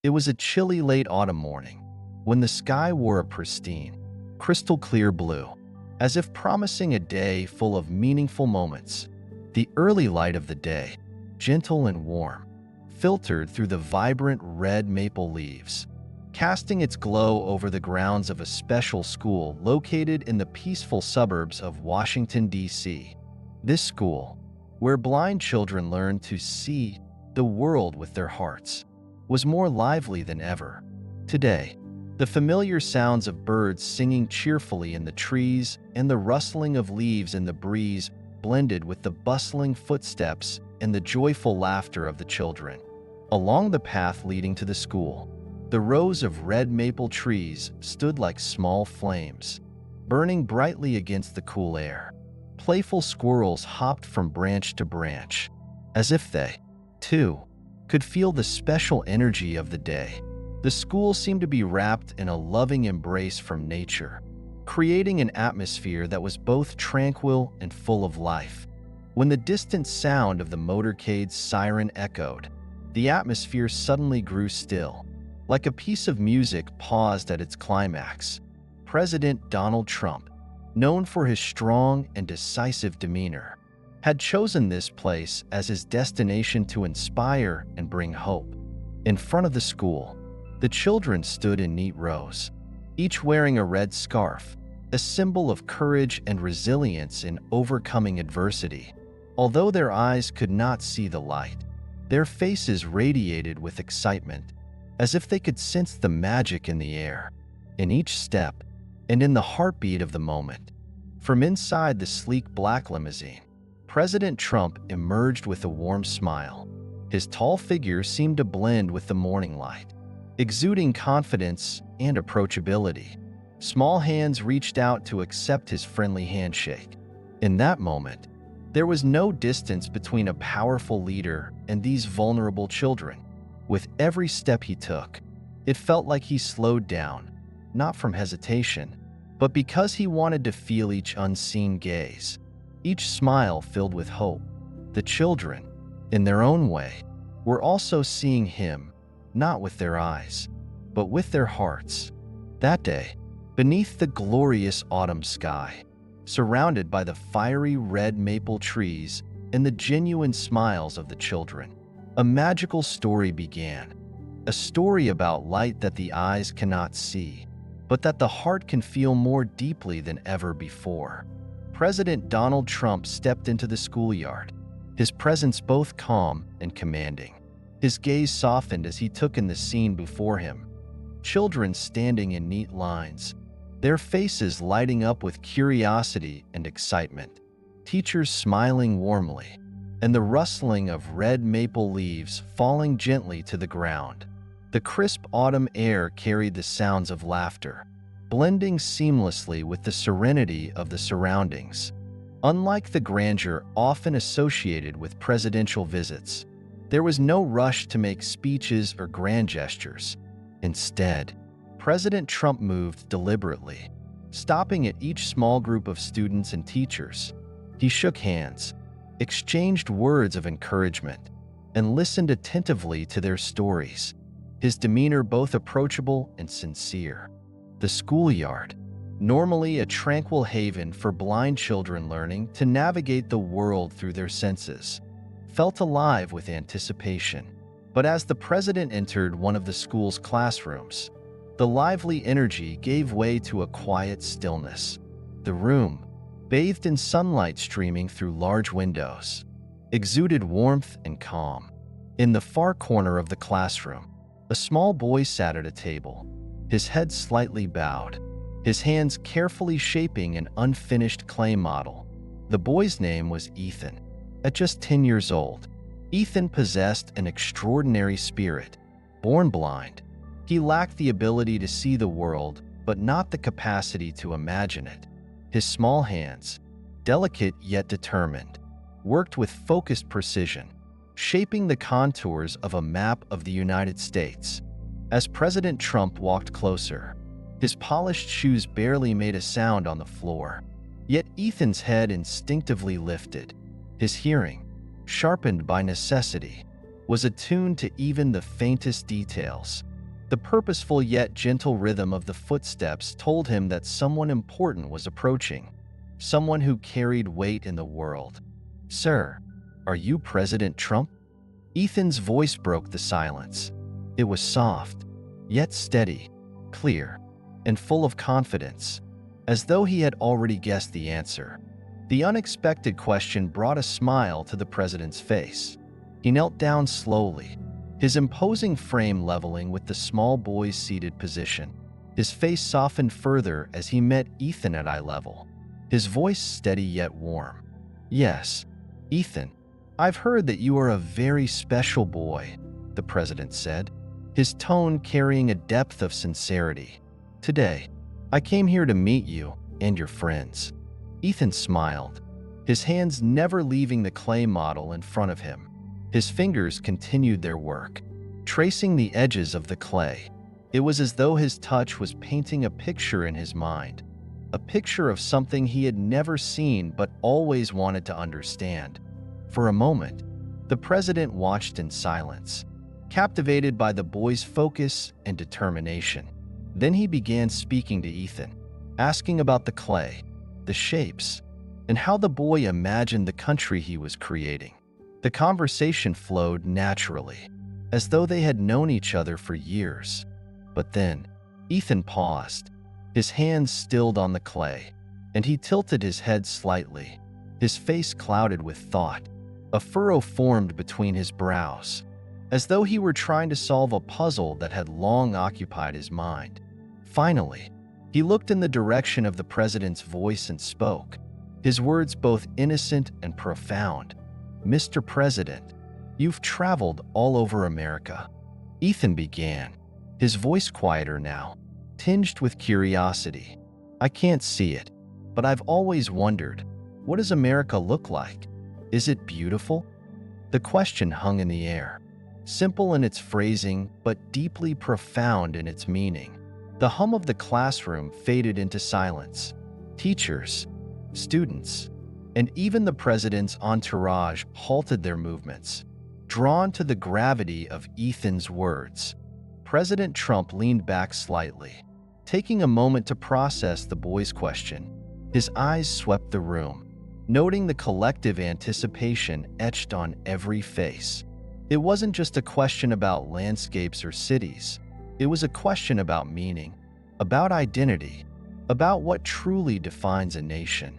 It was a chilly late autumn morning when the sky wore a pristine, crystal clear blue, as if promising a day full of meaningful moments. The early light of the day, gentle and warm, filtered through the vibrant red maple leaves, casting its glow over the grounds of a special school located in the peaceful suburbs of Washington, D.C. This school, where blind children learn to see the world with their hearts, was more lively than ever. Today, the familiar sounds of birds singing cheerfully in the trees and the rustling of leaves in the breeze blended with the bustling footsteps and the joyful laughter of the children. Along the path leading to the school, the rows of red maple trees stood like small flames, burning brightly against the cool air. Playful squirrels hopped from branch to branch, as if they, too, could feel the special energy of the day. The school seemed to be wrapped in a loving embrace from nature, creating an atmosphere that was both tranquil and full of life. When the distant sound of the motorcade's siren echoed, the atmosphere suddenly grew still, like a piece of music paused at its climax. President Donald Trump, known for his strong and decisive demeanor, had chosen this place as his destination to inspire and bring hope. In front of the school, the children stood in neat rows, each wearing a red scarf, a symbol of courage and resilience in overcoming adversity. Although their eyes could not see the light, their faces radiated with excitement, as if they could sense the magic in the air, in each step, and in the heartbeat of the moment. From inside the sleek black limousine, President Trump emerged with a warm smile. His tall figure seemed to blend with the morning light, exuding confidence and approachability. Small hands reached out to accept his friendly handshake. In that moment, there was no distance between a powerful leader and these vulnerable children. With every step he took, it felt like he slowed down, not from hesitation, but because he wanted to feel each unseen gaze, each smile filled with hope. The children, in their own way, were also seeing him, not with their eyes, but with their hearts. That day, beneath the glorious autumn sky, surrounded by the fiery red maple trees and the genuine smiles of the children, a magical story began. A story about light that the eyes cannot see, but that the heart can feel more deeply than ever before. President Donald Trump stepped into the schoolyard, his presence both calm and commanding. His gaze softened as he took in the scene before him. Children standing in neat lines, their faces lighting up with curiosity and excitement. Teachers smiling warmly, and the rustling of red maple leaves falling gently to the ground. The crisp autumn air carried the sounds of laughter, blending seamlessly with the serenity of the surroundings. Unlike the grandeur often associated with presidential visits, there was no rush to make speeches or grand gestures. Instead, President Trump moved deliberately, stopping at each small group of students and teachers. He shook hands, exchanged words of encouragement, and listened attentively to their stories, his demeanor both approachable and sincere. The schoolyard, normally a tranquil haven for blind children learning to navigate the world through their senses, felt alive with anticipation. But as the president entered one of the school's classrooms, the lively energy gave way to a quiet stillness. The room, bathed in sunlight streaming through large windows, exuded warmth and calm. In the far corner of the classroom, a small boy sat at a table, his head slightly bowed, his hands carefully shaping an unfinished clay model. The boy's name was Ethan. At just 10 years old, Ethan possessed an extraordinary spirit. Born blind, he lacked the ability to see the world, but not the capacity to imagine it. His small hands, delicate yet determined, worked with focused precision, shaping the contours of a map of the United States. As President Trump walked closer, his polished shoes barely made a sound on the floor. Yet Ethan's head instinctively lifted. His hearing, sharpened by necessity, was attuned to even the faintest details. The purposeful yet gentle rhythm of the footsteps told him that someone important was approaching, someone who carried weight in the world. "Sir, are you President Trump?" Ethan's voice broke the silence. It was soft, yet steady, clear, and full of confidence, as though he had already guessed the answer. The unexpected question brought a smile to the president's face. He knelt down slowly, his imposing frame leveling with the small boy's seated position. His face softened further as he met Ethan at eye level, his voice steady yet warm. "Yes, Ethan, I've heard that you are a very special boy," the president said, his tone carrying a depth of sincerity. "Today, I came here to meet you and your friends." Ethan smiled, his hands never leaving the clay model in front of him. His fingers continued their work, tracing the edges of the clay. It was as though his touch was painting a picture in his mind, a picture of something he had never seen but always wanted to understand. For a moment, the president watched in silence, captivated by the boy's focus and determination. Then he began speaking to Ethan, asking about the clay, the shapes, and how the boy imagined the country he was creating. The conversation flowed naturally, as though they had known each other for years. But then, Ethan paused, his hands stilled on the clay, and he tilted his head slightly, his face clouded with thought. A furrow formed between his brows, as though he were trying to solve a puzzle that had long occupied his mind. Finally, he looked in the direction of the president's voice and spoke, his words both innocent and profound. "Mr. President, you've traveled all over America." Ethan began, his voice quieter now, tinged with curiosity. "I can't see it, but I've always wondered, what does America look like? Is it beautiful?" The question hung in the air, simple in its phrasing but deeply profound in its meaning. The hum of the classroom faded into silence. Teachers, students, and even the president's entourage halted their movements, drawn to the gravity of Ethan's words. President Trump leaned back slightly, taking a moment to process the boy's question. His eyes swept the room, noting the collective anticipation etched on every face. It wasn't just a question about landscapes or cities. It was a question about meaning, about identity, about what truly defines a nation.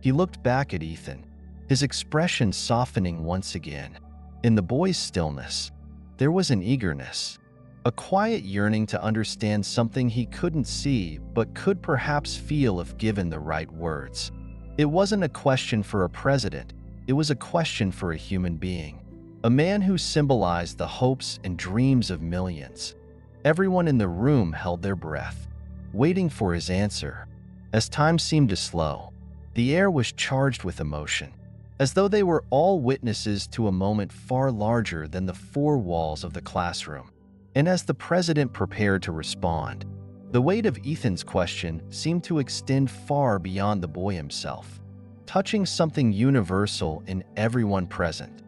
He looked back at Ethan, his expression softening once again. In the boy's stillness, there was an eagerness, a quiet yearning to understand something he couldn't see but could perhaps feel if given the right words. It wasn't a question for a president, it was a question for a human being, a man who symbolized the hopes and dreams of millions. Everyone in the room held their breath, waiting for his answer. As time seemed to slow, the air was charged with emotion, as though they were all witnesses to a moment far larger than the four walls of the classroom. And as the president prepared to respond, the weight of Ethan's question seemed to extend far beyond the boy himself, touching something universal in everyone present.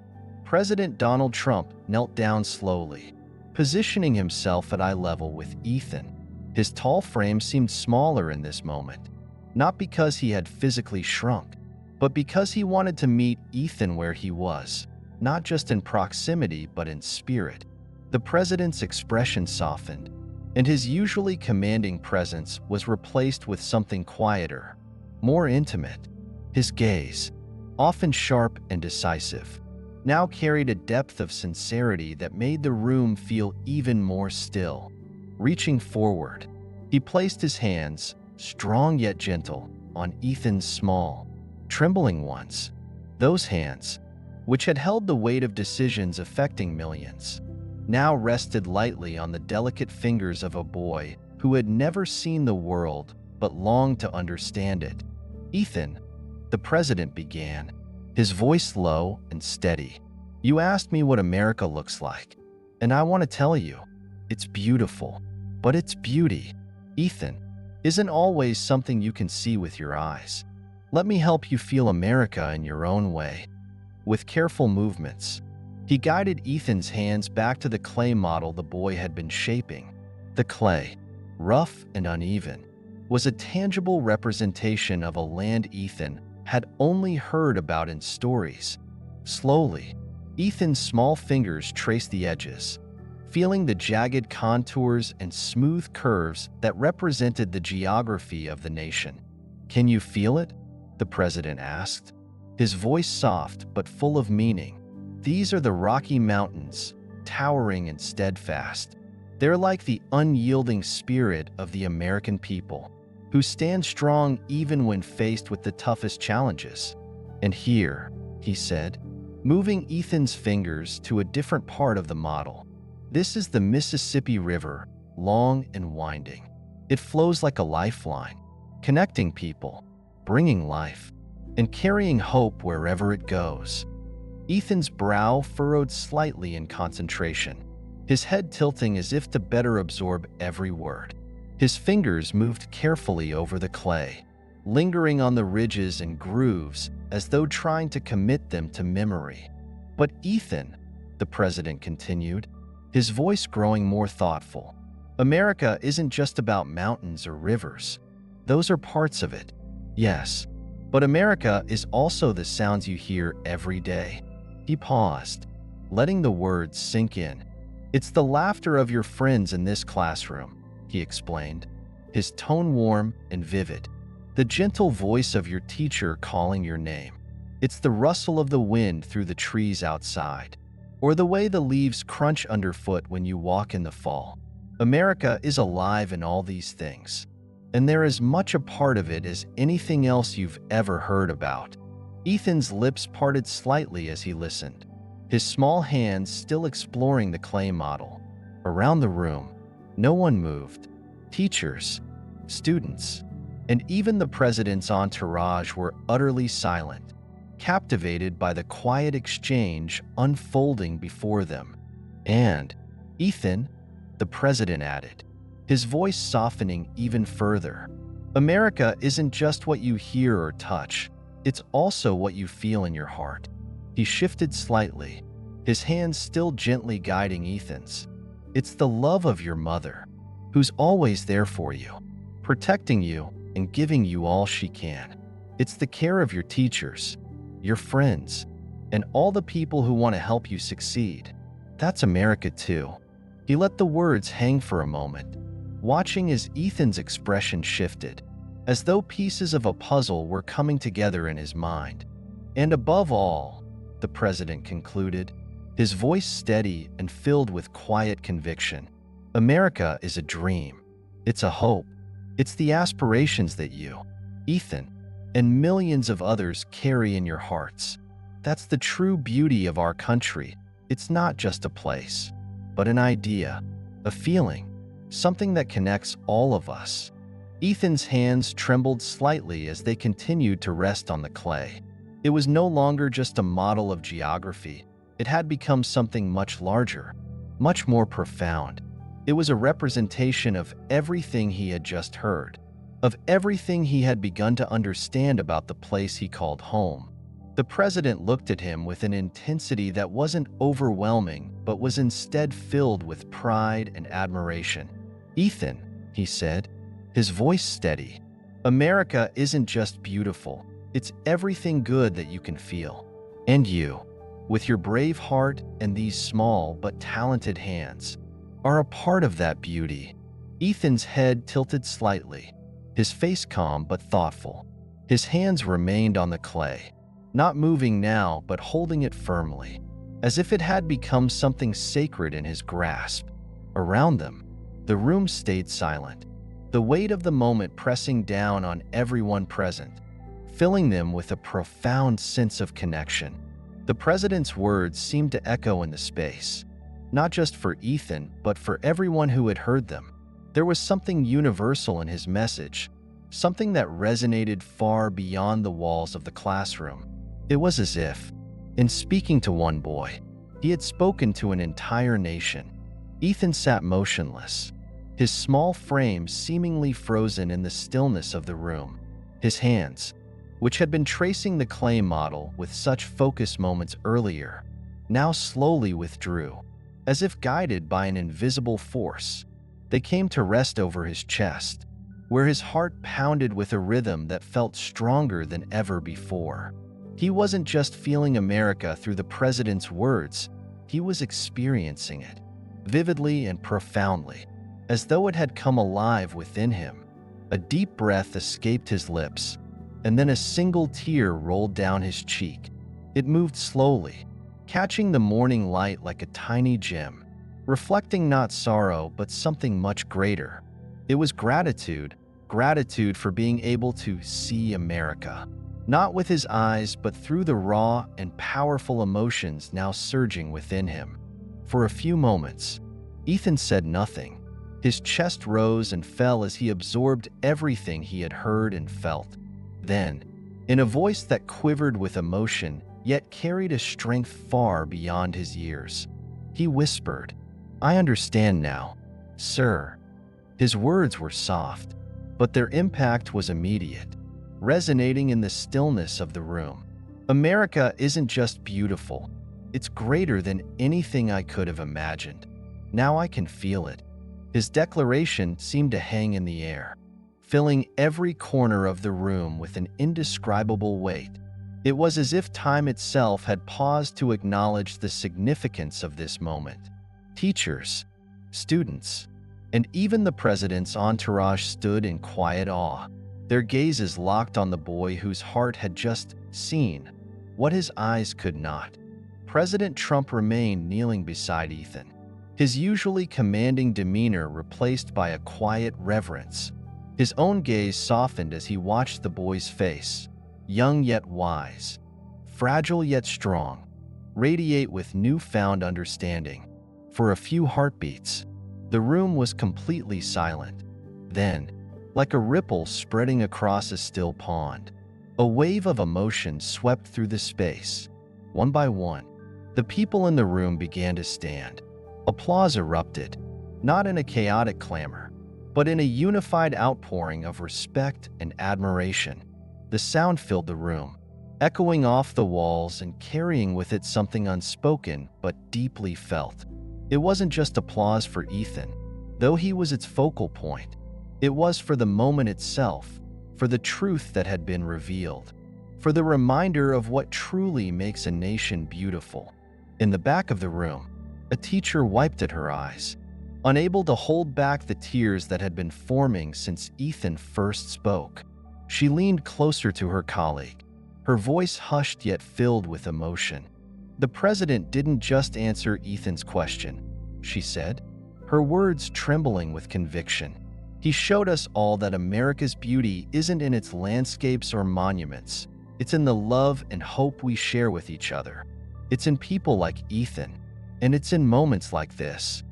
President Donald Trump knelt down slowly, positioning himself at eye level with Ethan. His tall frame seemed smaller in this moment, not because he had physically shrunk, but because he wanted to meet Ethan where he was, not just in proximity but in spirit. The president's expression softened, and his usually commanding presence was replaced with something quieter, more intimate. His gaze, often sharp and decisive, now carried a depth of sincerity that made the room feel even more still. Reaching forward, he placed his hands, strong yet gentle, on Ethan's small, trembling ones. Those hands, which had held the weight of decisions affecting millions, now rested lightly on the delicate fingers of a boy who had never seen the world but longed to understand it. "Ethan," the president began, his voice low and steady, "you asked me what America looks like, and I want to tell you, it's beautiful. But its beauty, Ethan, isn't always something you can see with your eyes. Let me help you feel America in your own way." With careful movements, he guided Ethan's hands back to the clay model the boy had been shaping. The clay, rough and uneven, was a tangible representation of a land Ethan had only heard about in stories. Slowly, Ethan's small fingers traced the edges, feeling the jagged contours and smooth curves that represented the geography of the nation. "Can you feel it?" the president asked, his voice soft but full of meaning. "These are the Rocky Mountains, towering and steadfast. They're like the unyielding spirit of the American people, who stand strong even when faced with the toughest challenges. And here," he said, moving Ethan's fingers to a different part of the model, "this is the Mississippi River, long and winding. It flows like a lifeline, connecting people, bringing life, and carrying hope wherever it goes." Ethan's brow furrowed slightly in concentration, his head tilting as if to better absorb every word. His fingers moved carefully over the clay, lingering on the ridges and grooves as though trying to commit them to memory. "But Ethan," the president continued, his voice growing more thoughtful, "America isn't just about mountains or rivers. Those are parts of it, yes, but America is also the sounds you hear every day." He paused, letting the words sink in. "It's the laughter of your friends in this classroom," he explained, his tone warm and vivid. "The gentle voice of your teacher calling your name. It's the rustle of the wind through the trees outside, or the way the leaves crunch underfoot when you walk in the fall. America is alive in all these things, and they're as much a part of it as anything else you've ever heard about." Ethan's lips parted slightly as he listened, his small hands still exploring the clay model. Around the room, no one moved. Teachers, students, and even the president's entourage were utterly silent, captivated by the quiet exchange unfolding before them. "And, Ethan," the president added, his voice softening even further, "America isn't just what you hear or touch, it's also what you feel in your heart." He shifted slightly, his hands still gently guiding Ethan's. "It's the love of your mother, who's always there for you, protecting you and giving you all she can. It's the care of your teachers, your friends, and all the people who want to help you succeed. That's America too." He let the words hang for a moment, watching as Ethan's expression shifted, as though pieces of a puzzle were coming together in his mind. "And above all," the president concluded, his voice steady and filled with quiet conviction, "America is a dream. It's a hope. It's the aspirations that you, Ethan, and millions of others carry in your hearts. That's the true beauty of our country. It's not just a place, but an idea, a feeling, something that connects all of us." Ethan's hands trembled slightly as they continued to rest on the clay. It was no longer just a model of geography. It had become something much larger, much more profound. It was a representation of everything he had just heard, of everything he had begun to understand about the place he called home. The president looked at him with an intensity that wasn't overwhelming, but was instead filled with pride and admiration. "Ethan," he said, his voice steady, "America isn't just beautiful, it's everything good that you can feel. And you, with your brave heart and these small but talented hands, are a part of that beauty." Ethan's head tilted slightly, his face calm but thoughtful. His hands remained on the clay, not moving now but holding it firmly, as if it had become something sacred in his grasp. Around them, the room stayed silent, the weight of the moment pressing down on everyone present, filling them with a profound sense of connection. The president's words seemed to echo in the space, not just for Ethan, but for everyone who had heard them. There was something universal in his message, something that resonated far beyond the walls of the classroom. It was as if, in speaking to one boy, he had spoken to an entire nation. Ethan sat motionless, his small frame seemingly frozen in the stillness of the room. His hands, which had been tracing the clay model with such focus moments earlier, now slowly withdrew, as if guided by an invisible force. They came to rest over his chest, where his heart pounded with a rhythm that felt stronger than ever before. He wasn't just feeling America through the president's words, he was experiencing it, vividly and profoundly, as though it had come alive within him. A deep breath escaped his lips, and then a single tear rolled down his cheek. It moved slowly, catching the morning light like a tiny gem, reflecting not sorrow but something much greater. It was gratitude for being able to see America, not with his eyes but through the raw and powerful emotions now surging within him. For a few moments, Ethan said nothing. His chest rose and fell as he absorbed everything he had heard and felt. Then, in a voice that quivered with emotion yet carried a strength far beyond his years, he whispered, "I understand now, sir." His words were soft, but their impact was immediate, resonating in the stillness of the room. America isn't just beautiful, it's greater than anything I could have imagined. Now I can feel it. His declaration seemed to hang in the air, filling every corner of the room with an indescribable weight. It was as if time itself had paused to acknowledge the significance of this moment. Teachers, students, and even the president's entourage stood in quiet awe, their gazes locked on the boy whose heart had just seen what his eyes could not. President Trump remained kneeling beside Ethan, his usually commanding demeanor replaced by a quiet reverence. His own gaze softened as he watched the boy's face, young yet wise, fragile yet strong, radiate with newfound understanding. For a few heartbeats, the room was completely silent. Then, like a ripple spreading across a still pond, a wave of emotion swept through the space. One by one, the people in the room began to stand. Applause erupted, not in a chaotic clamor, but in a unified outpouring of respect and admiration. The sound filled the room, echoing off the walls and carrying with it something unspoken but deeply felt. It wasn't just applause for Ethan, though he was its focal point. It was for the moment itself, for the truth that had been revealed, for the reminder of what truly makes a nation beautiful. In the back of the room, a teacher wiped at her eyes, unable to hold back the tears that had been forming since Ethan first spoke. She leaned closer to her colleague, her voice hushed yet filled with emotion. "The president didn't just answer Ethan's question," she said, her words trembling with conviction. "He showed us all that America's beauty isn't in its landscapes or monuments. It's in the love and hope we share with each other. It's in people like Ethan, and it's in moments like this."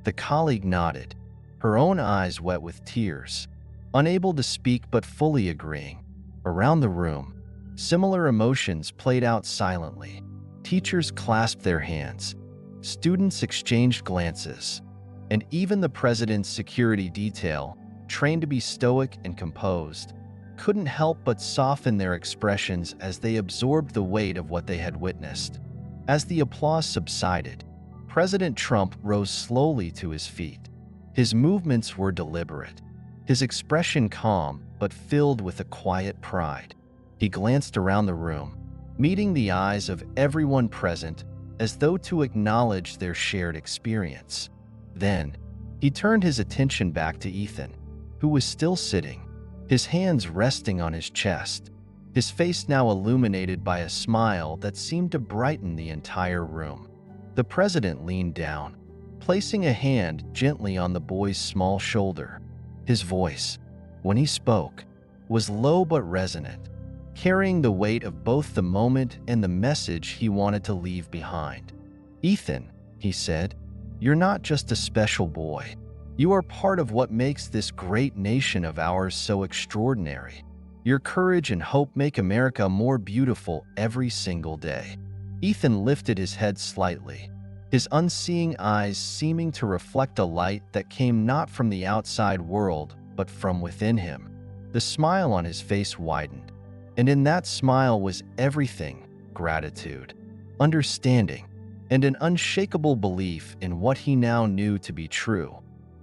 The colleague nodded, her own eyes wet with tears, unable to speak but fully agreeing. Around the room, similar emotions played out silently. Teachers clasped their hands, students exchanged glances, and even the president's security detail, trained to be stoic and composed, couldn't help but soften their expressions as they absorbed the weight of what they had witnessed. As the applause subsided, President Trump rose slowly to his feet. His movements were deliberate, his expression calm but filled with a quiet pride. He glanced around the room, meeting the eyes of everyone present as though to acknowledge their shared experience. Then, he turned his attention back to Ethan, who was still sitting, his hands resting on his chest, his face now illuminated by a smile that seemed to brighten the entire room. The president leaned down, placing a hand gently on the boy's small shoulder. His voice, when he spoke, was low but resonant, carrying the weight of both the moment and the message he wanted to leave behind. "Ethan," he said, "you're not just a special boy. You are part of what makes this great nation of ours so extraordinary. Your courage and hope make America more beautiful every single day." Ethan lifted his head slightly, his unseeing eyes seeming to reflect a light that came not from the outside world, but from within him. The smile on his face widened, and in that smile was everything: gratitude, understanding, and an unshakable belief in what he now knew to be true.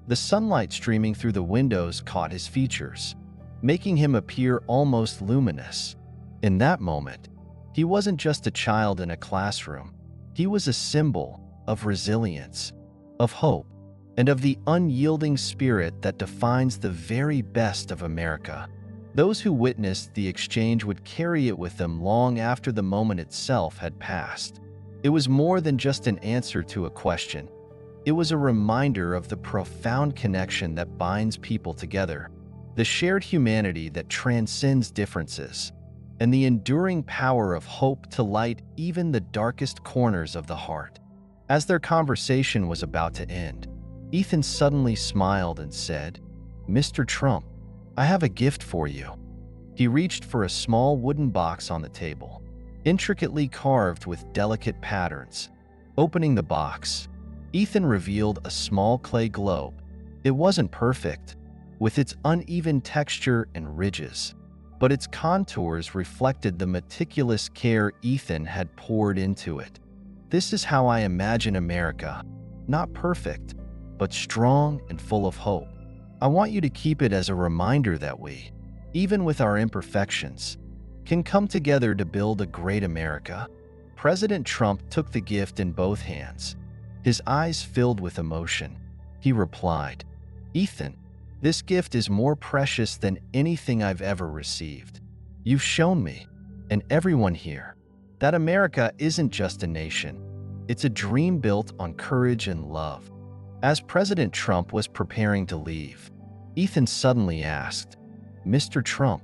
The sunlight streaming through the windows caught his features, making him appear almost luminous. In that moment, he wasn't just a child in a classroom. He was a symbol of resilience, of hope, and of the unyielding spirit that defines the very best of America. Those who witnessed the exchange would carry it with them long after the moment itself had passed. It was more than just an answer to a question. It was a reminder of the profound connection that binds people together, the shared humanity that transcends differences, and the enduring power of hope to light even the darkest corners of the heart. As their conversation was about to end, Ethan suddenly smiled and said, "Mr. Trump, I have a gift for you." He reached for a small wooden box on the table, intricately carved with delicate patterns. Opening the box, Ethan revealed a small clay globe. It wasn't perfect, with its uneven texture and ridges, but its contours reflected the meticulous care Ethan had poured into it. "This is how I imagine America, not perfect, but strong and full of hope. I want you to keep it as a reminder that we, even with our imperfections, can come together to build a great America." President Trump took the gift in both hands, his eyes filled with emotion. He replied, "Ethan, this gift is more precious than anything I've ever received. You've shown me, and everyone here, that America isn't just a nation. It's a dream built on courage and love." As President Trump was preparing to leave, Ethan suddenly asked, "Mr. Trump,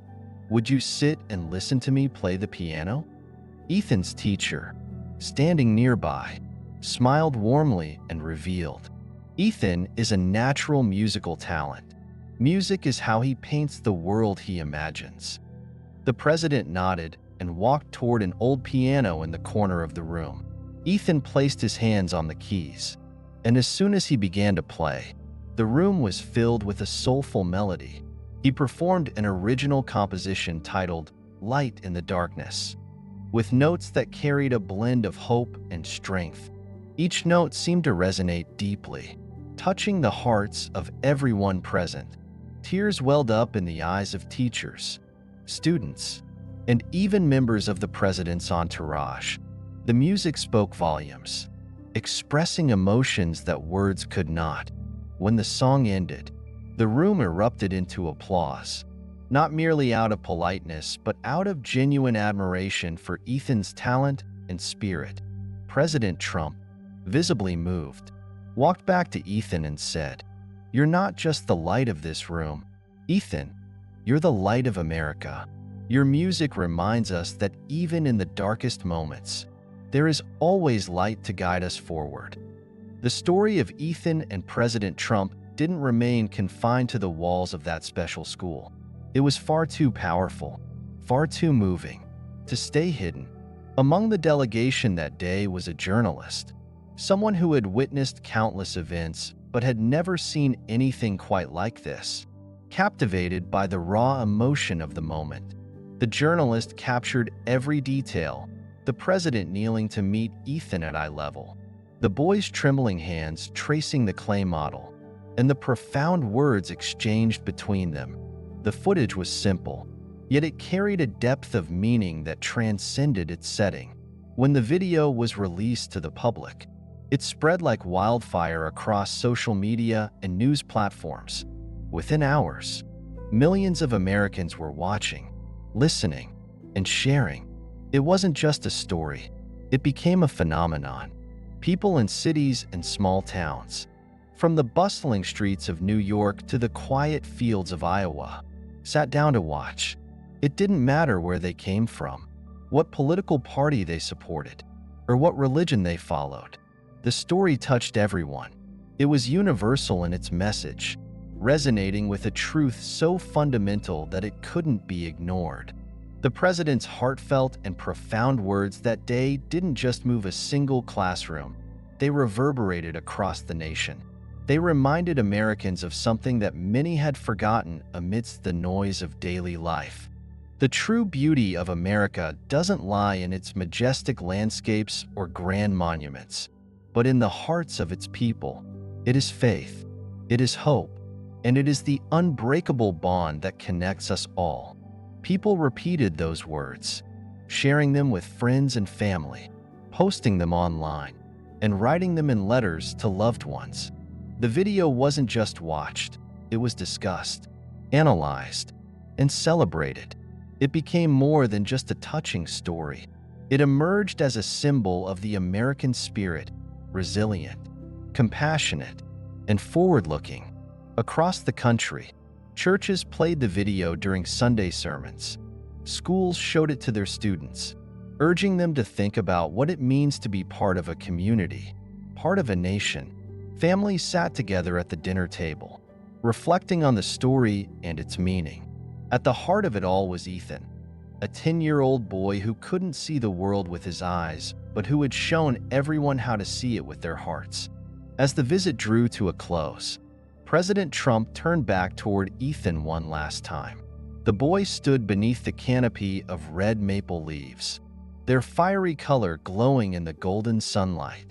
would you sit and listen to me play the piano?" Ethan's teacher, standing nearby, smiled warmly and revealed, "Ethan is a natural musical talent. Music is how he paints the world he imagines." The president nodded and walked toward an old piano in the corner of the room. Ethan placed his hands on the keys, and as soon as he began to play, the room was filled with a soulful melody. He performed an original composition titled "Light in the Darkness," with notes that carried a blend of hope and strength. Each note seemed to resonate deeply, touching the hearts of everyone present. Tears welled up in the eyes of teachers, students, and even members of the president's entourage. The music spoke volumes, expressing emotions that words could not. When the song ended, the room erupted into applause, not merely out of politeness, but out of genuine admiration for Ethan's talent and spirit. President Trump, visibly moved, walked back to Ethan and said, "You're not just the light of this room, Ethan. You're the light of America. Your music reminds us that even in the darkest moments, there is always light to guide us forward." The story of Ethan and President Trump didn't remain confined to the walls of that special school. It was far too powerful, far too moving, to stay hidden. Among the delegation that day was a journalist, someone who had witnessed countless events but had never seen anything quite like this. Captivated by the raw emotion of the moment, the journalist captured every detail: the president kneeling to meet Ethan at eye level, the boy's trembling hands tracing the clay model, and the profound words exchanged between them. The footage was simple, yet it carried a depth of meaning that transcended its setting. When the video was released to the public, it spread like wildfire across social media and news platforms. Within hours, millions of Americans were watching, listening, and sharing. It wasn't just a story, it became a phenomenon. People in cities and small towns, from the bustling streets of New York to the quiet fields of Iowa, sat down to watch. It didn't matter where they came from, what political party they supported, or what religion they followed. The story touched everyone. It was universal in its message, resonating with a truth so fundamental that it couldn't be ignored. The president's heartfelt and profound words that day didn't just move a single classroom, they reverberated across the nation. They reminded Americans of something that many had forgotten amidst the noise of daily life. The true beauty of America doesn't lie in its majestic landscapes or grand monuments, but in the hearts of its people. It is faith, It is hope, and it is the unbreakable bond that connects us all. People repeated those words, sharing them with friends and family, posting them online, and writing them in letters to loved ones. The video wasn't just watched, it was discussed, analyzed, and celebrated. It became more than just a touching story. It emerged as a symbol of the American spirit, resilient, compassionate, and forward-looking. Across the country, churches played the video during Sunday sermons. Schools showed it to their students, urging them to think about what it means to be part of a community, part of a nation. Families sat together at the dinner table, reflecting on the story and its meaning. At the heart of it all was Ethan, a 10-year-old boy who couldn't see the world with his eyes, but who had shown everyone how to see it with their hearts. As the visit drew to a close, President Trump turned back toward Ethan one last time. The boy stood beneath the canopy of red maple leaves, their fiery color glowing in the golden sunlight.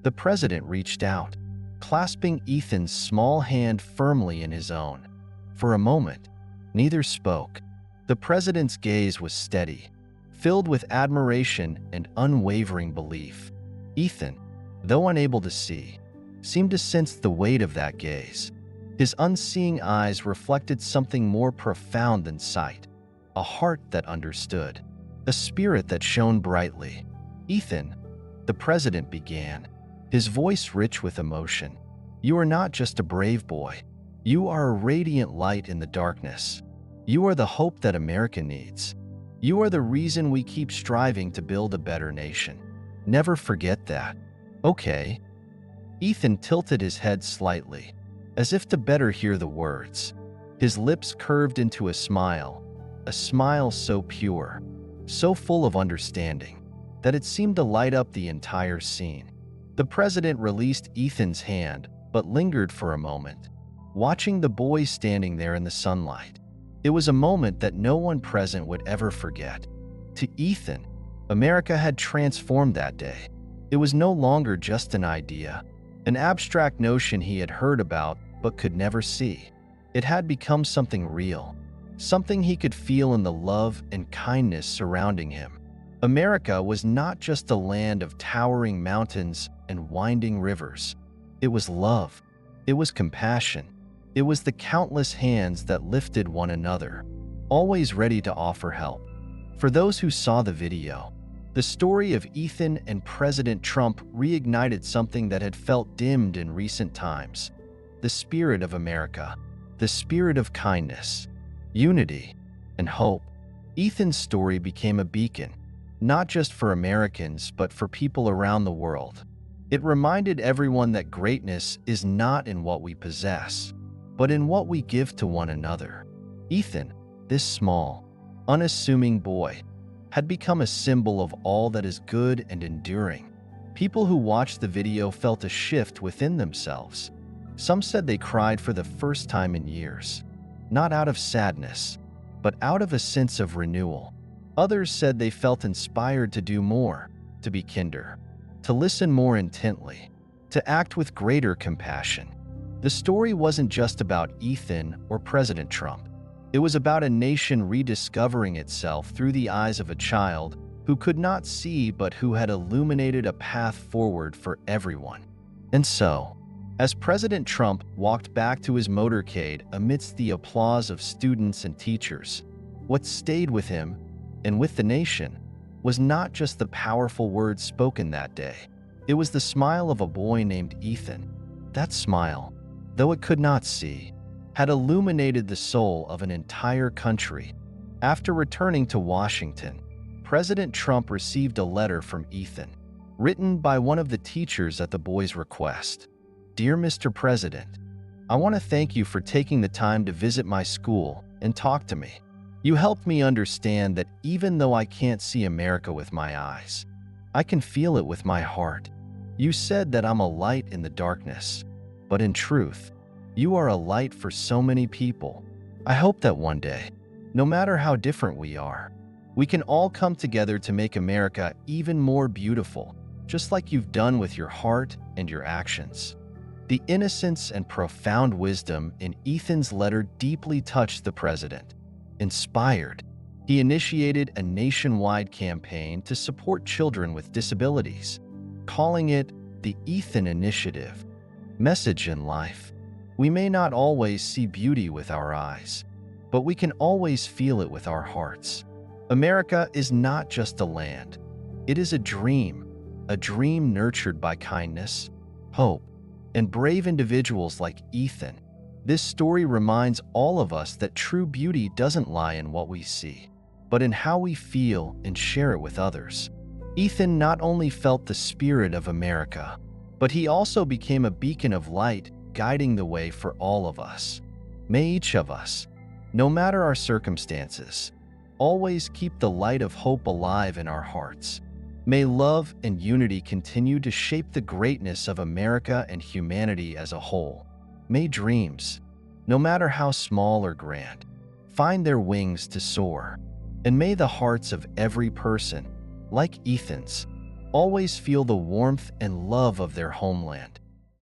The president reached out, clasping Ethan's small hand firmly in his own. For a moment, neither spoke. The president's gaze was steady, filled with admiration and unwavering belief. Ethan, though unable to see, seemed to sense the weight of that gaze. His unseeing eyes reflected something more profound than sight, a heart that understood, a spirit that shone brightly. "Ethan," the president began, his voice rich with emotion, "you are not just a brave boy. You are a radiant light in the darkness. You are the hope that America needs. You are the reason we keep striving to build a better nation. Never forget that." "Okay." Ethan tilted his head slightly, as if to better hear the words. His lips curved into a smile so pure, so full of understanding, that it seemed to light up the entire scene. The president released Ethan's hand, but lingered for a moment, watching the boy standing there in the sunlight. It was a moment that no one present would ever forget. To Ethan, America had transformed that day. It was no longer just an idea, an abstract notion he had heard about but could never see. It had become something real, something he could feel in the love and kindness surrounding him. America was not just a land of towering mountains and winding rivers. It was love. It was compassion. It was the countless hands that lifted one another, always ready to offer help. For those who saw the video, the story of Ethan and President Trump reignited something that had felt dimmed in recent times: the spirit of America, the spirit of kindness, unity, and hope. Ethan's story became a beacon, not just for Americans, but for people around the world. It reminded everyone that greatness is not in what we possess, but in what we give to one another. Ethan, this small, unassuming boy, had become a symbol of all that is good and enduring. People who watched the video felt a shift within themselves. Some said they cried for the first time in years, not out of sadness, but out of a sense of renewal. Others said they felt inspired to do more, to be kinder, to listen more intently, to act with greater compassion. The story wasn't just about Ethan or President Trump. It was about a nation rediscovering itself through the eyes of a child who could not see but who had illuminated a path forward for everyone. And so, as President Trump walked back to his motorcade amidst the applause of students and teachers, what stayed with him and with the nation was not just the powerful words spoken that day. It was the smile of a boy named Ethan. That smile, though it could not see, had illuminated the soul of an entire country. After returning to Washington, President Trump received a letter from Ethan, written by one of the teachers at the boy's request. "Dear Mr. President, I want to thank you for taking the time to visit my school and talk to me. You helped me understand that even though I can't see America with my eyes, I can feel it with my heart. You said that I'm a light in the darkness, but in truth, you are a light for so many people. I hope that one day, no matter how different we are, we can all come together to make America even more beautiful, just like you've done with your heart and your actions." The innocence and profound wisdom in Ethan's letter deeply touched the president. Inspired, he initiated a nationwide campaign to support children with disabilities, calling it the Ethan Initiative. Message in life: we may not always see beauty with our eyes, but we can always feel it with our hearts. America is not just a land. It is a dream nurtured by kindness, hope, and brave individuals like Ethan. This story reminds all of us that true beauty doesn't lie in what we see, but in how we feel and share it with others. Ethan not only felt the spirit of America, but he also became a beacon of light, guiding the way for all of us. May each of us, no matter our circumstances, always keep the light of hope alive in our hearts. May love and unity continue to shape the greatness of America and humanity as a whole. May dreams, no matter how small or grand, find their wings to soar. And may the hearts of every person, like Ethan's, always feel the warmth and love of their homeland.